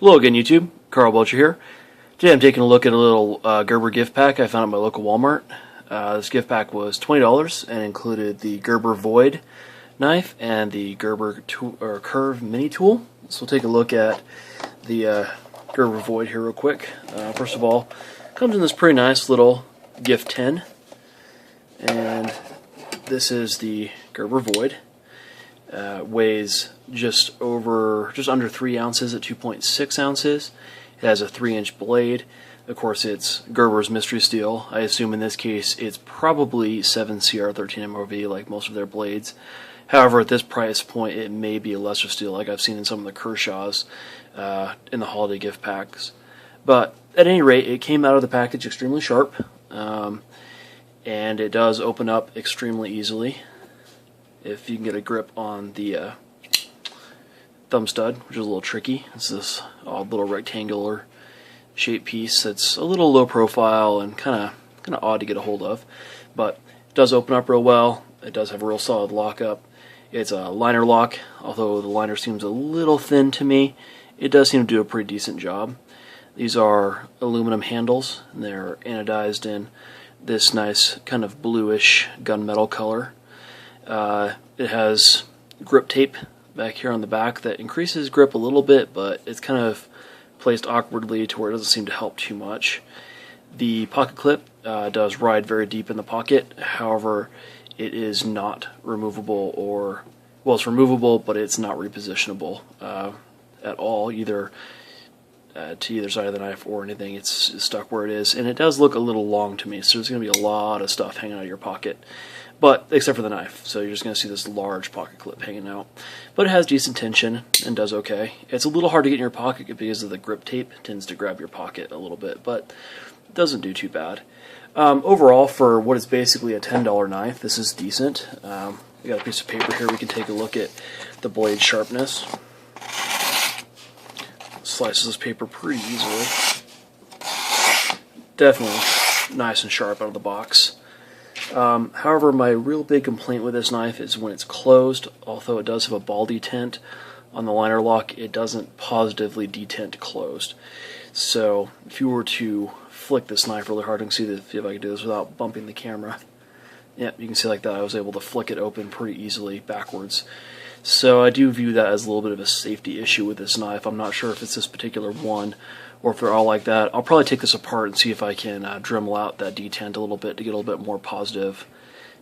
Hello again, YouTube. Carl Belcher here. Today I'm taking a look at a little Gerber gift pack I found at my local Walmart. This gift pack was $20 and included the Gerber Void knife and the Gerber Curve mini tool. So we'll take a look at the Gerber Void here real quick. First of all, it comes in this pretty nice little gift tin, and this is the Gerber Void. Weighs just under 3 ounces at 2.6 ounces. It has a 3-inch blade. Of course, it's Gerber's mystery steel. I assume in this case it's probably 7CR13 MOV like most of their blades. However, at this price point it may be a lesser steel like I've seen in some of the Kershaws in the holiday gift packs. But at any rate, it came out of the package extremely sharp, and it does open up extremely easily if you can get a grip on the thumb stud, which is a little tricky. It's this odd little rectangular shaped piece that's a little low profile and kind of odd to get a hold of, but it does open up real well. It does have a real solid lockup. It's a liner lock, although the liner seems a little thin to me. It does seem to do a pretty decent job. These are aluminum handles, and they're anodized in this nice kind of bluish gunmetal color. It has grip tape back here on the back that increases grip a little bit, but it's kind of placed awkwardly to where it doesn't seem to help too much. The pocket clip does ride very deep in the pocket. However, it is not removable, or, well, it's removable, but it's not repositionable at all, either to either side of the knife or anything. It's stuck where it is, and it does look a little long to me, so there's going to be a lot of stuff hanging out of your pocket, but except for the knife, so you're just going to see this large pocket clip hanging out. But it has decent tension and does okay. It's a little hard to get in your pocket because of the grip tape. It tends to grab your pocket a little bit, but it doesn't do too bad. Overall, for what is basically a $10 knife, this is decent. We got a piece of paper here. We can take a look at the blade sharpness. Slices this paper pretty easily. Definitely nice and sharp out of the box. However, my real big complaint with this knife is when it's closed. Although it does have a ball detent on the liner lock, it doesn't positively detent closed. So if you were to flick this knife really hard, I can see if I can do this without bumping the camera. Yep, you can see like that. I was able to flick it open pretty easily backwards. So I do view that as a little bit of a safety issue with this knife. I'm not sure if it's this particular one or if they're all like that. I'll probably take this apart and see if I can Dremel out that detent a little bit to get a little bit more positive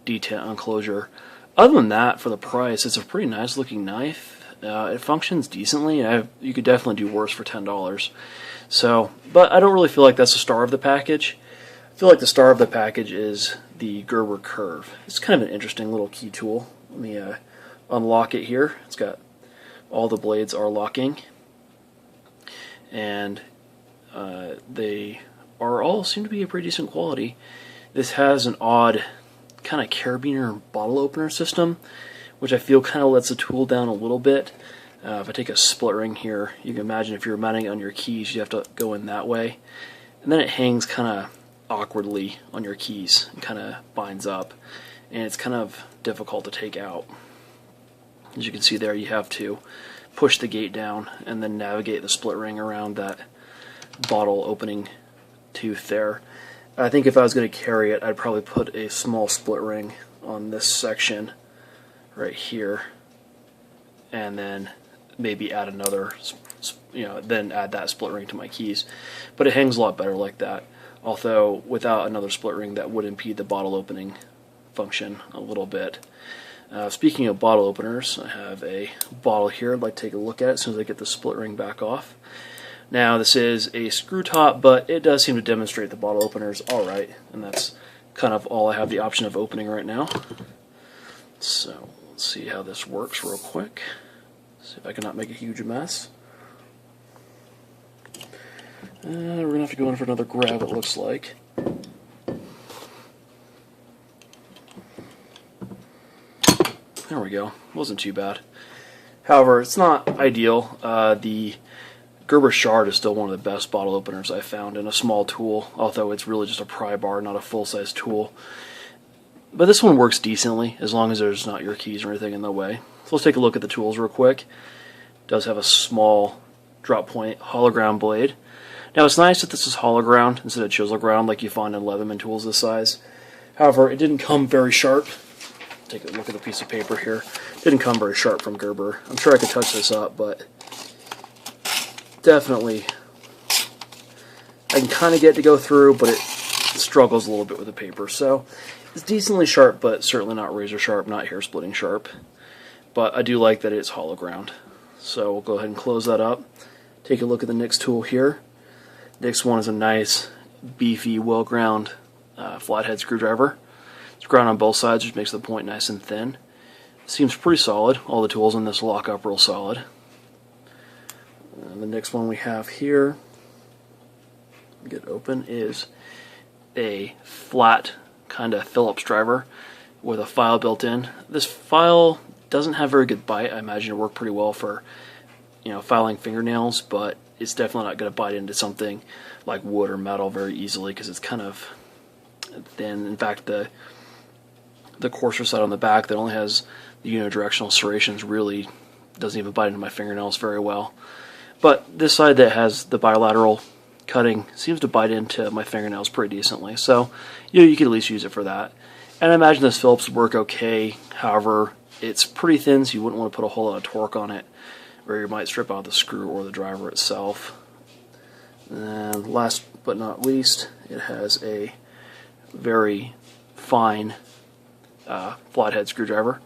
detent on closure. Other than that, for the price, it's a pretty nice looking knife. It functions decently. You could definitely do worse for $10. So, but I don't really feel like that's the star of the package. I feel like the star of the package is the Gerber Curve. It's kind of an interesting little key tool. Let me unlock it here. It's got all the blades are locking, and they are all seem to be a pretty decent quality. This has an odd kind of carabiner bottle opener system, which I feel kind of lets the tool down a little bit. If I take a split ring here, you can imagine if you're mounting it on your keys, you have to go in that way, and then it hangs kind of awkwardly on your keys and kind of binds up, and it's kind of difficult to take out. As you can see there, you have to push the gate down and then navigate the split ring around that bottle opening tooth there. I think if I was going to carry it, I'd probably put a small split ring on this section right here, and then maybe add another, then add that split ring to my keys. But it hangs a lot better like that. Although without another split ring, that would impede the bottle opening function a little bit. Speaking of bottle openers, I have a bottle here I'd like to take a look at as soon as I get the split ring back off. Now, this is a screw top, but it does seem to demonstrate the bottle openers alright, and that's kind of all I have the option of opening right now. So, let's see how this works real quick. See if I cannot make a huge mess. We're going to have to go in for another grab, it looks like. There we go. Wasn't too bad. However, it's not ideal. The Gerber Shard is still one of the best bottle openers I've found in a small tool, although it's really just a pry bar, not a full-size tool. But this one works decently, as long as there's not your keys or anything in the way. So let's take a look at the tools real quick. It does have a small drop point hollow ground blade. Now it's nice that this is hollow ground instead of chisel ground like you find in Leatherman tools this size. However, it didn't come very sharp. Take a look at the piece of paper here. It didn't come very sharp from Gerber. I'm sure I could touch this up, but definitely I can kind of get it to go through, but it struggles a little bit with the paper. So it's decently sharp, but certainly not razor sharp, not hair splitting sharp. But I do like that it's hollow ground. So we'll go ahead and close that up. Take a look at the next tool here. Next one is a nice, beefy, well-ground flathead screwdriver. It's ground on both sides, which makes the point nice and thin. Seems pretty solid. All the tools in this lock up real solid. And the next one we have here, get open, is a flat kind of Phillips driver with a file built in. This file doesn't have very good bite. I imagine it worked pretty well for, filing fingernails, but it's definitely not going to bite into something like wood or metal very easily because it's kind of thin. In fact, the coarser side on the back that only has the unidirectional serrations really doesn't even bite into my fingernails very well. But this side that has the bilateral cutting seems to bite into my fingernails pretty decently. So you could at least use it for that. And I imagine this Phillips would work okay. However, it's pretty thin, so you wouldn't want to put a whole lot of torque on it, or you might strip out the screw or the driver itself. And last but not least, it has a very fine flathead screwdriver.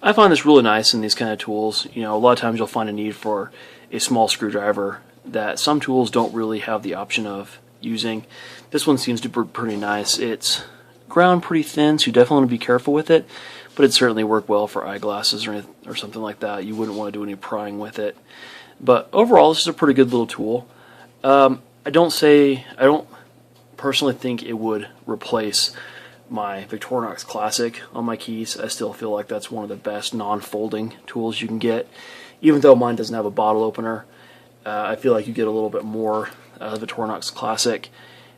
I find this really nice in these kind of tools. A lot of times you'll find a need for a small screwdriver that some tools don't really have the option of using. This one seems to be pretty nice. It's ground pretty thin, so you definitely want to be careful with it, but it'd certainly work well for eyeglasses or something like that. You wouldn't want to do any prying with it. But overall, this is a pretty good little tool. I don't personally think it would replace my Victorinox Classic on my keys. I still feel like that's one of the best non-folding tools you can get. Even though mine doesn't have a bottle opener, I feel like you get a little bit more out of the Victorinox Classic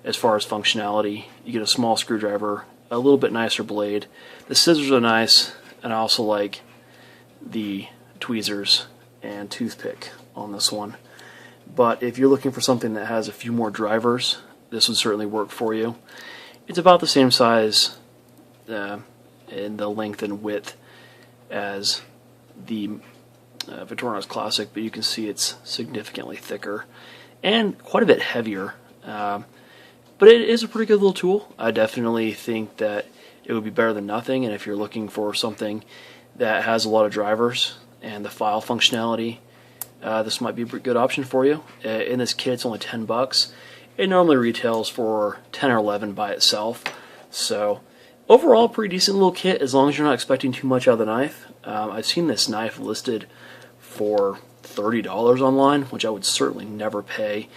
as far as functionality. You get a small screwdriver, a little bit nicer blade. The scissors are nice, and I also like the tweezers and toothpick on this one. But if you're looking for something that has a few more drivers, this would certainly work for you. It's about the same size in the length and width as the Victorinox Classic, but you can see it's significantly thicker and quite a bit heavier. But it is a pretty good little tool. I definitely think that it would be better than nothing, and if you're looking for something that has a lot of drivers and the file functionality, this might be a good option for you. In this kit, it's only $10. It normally retails for $10 or $11 by itself. So overall, pretty decent little kit as long as you're not expecting too much out of the knife. I've seen this knife listed for $30 online, which I would certainly never pay.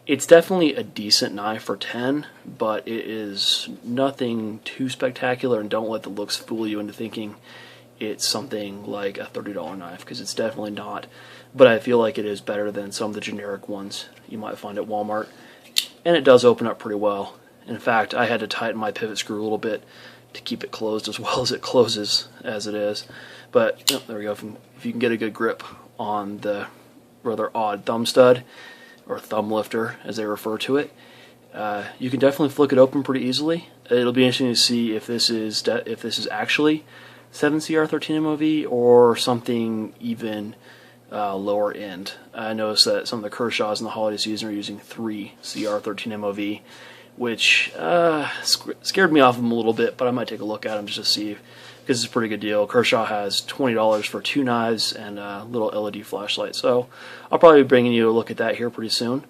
It's definitely a decent knife for $10, but it is nothing too spectacular, and don't let the looks fool you into thinking it's something like a $30 knife, because it's definitely not. But I feel like it is better than some of the generic ones you might find at Walmart. And it does open up pretty well. In fact, I had to tighten my pivot screw a little bit to keep it closed as well as it closes as it is. But there we go. If you can get a good grip on the rather odd thumb stud, or thumb lifter as they refer to it, you can definitely flick it open pretty easily. It'll be interesting to see if this is actually 7CR13 MOV or something even lower end. I noticed that some of the Kershaws in the holiday season are using 3CR13 MOV, which scared me off of them a little bit, but I might take a look at them just to see, because it's a pretty good deal. Kershaw has $20 for 2 knives and a little LED flashlight, so I'll probably be bringing you a look at that here pretty soon.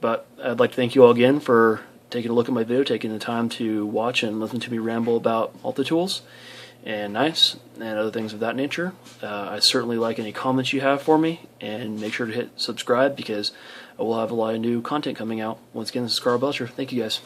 But I'd like to thank you all again for taking a look at my video, taking the time to watch and listen to me ramble about multi-tools and knives and other things of that nature. I certainly like any comments you have for me, and make sure to hit subscribe because I will have a lot of new content coming out. Once again, this is Carl Belcher. Thank you guys.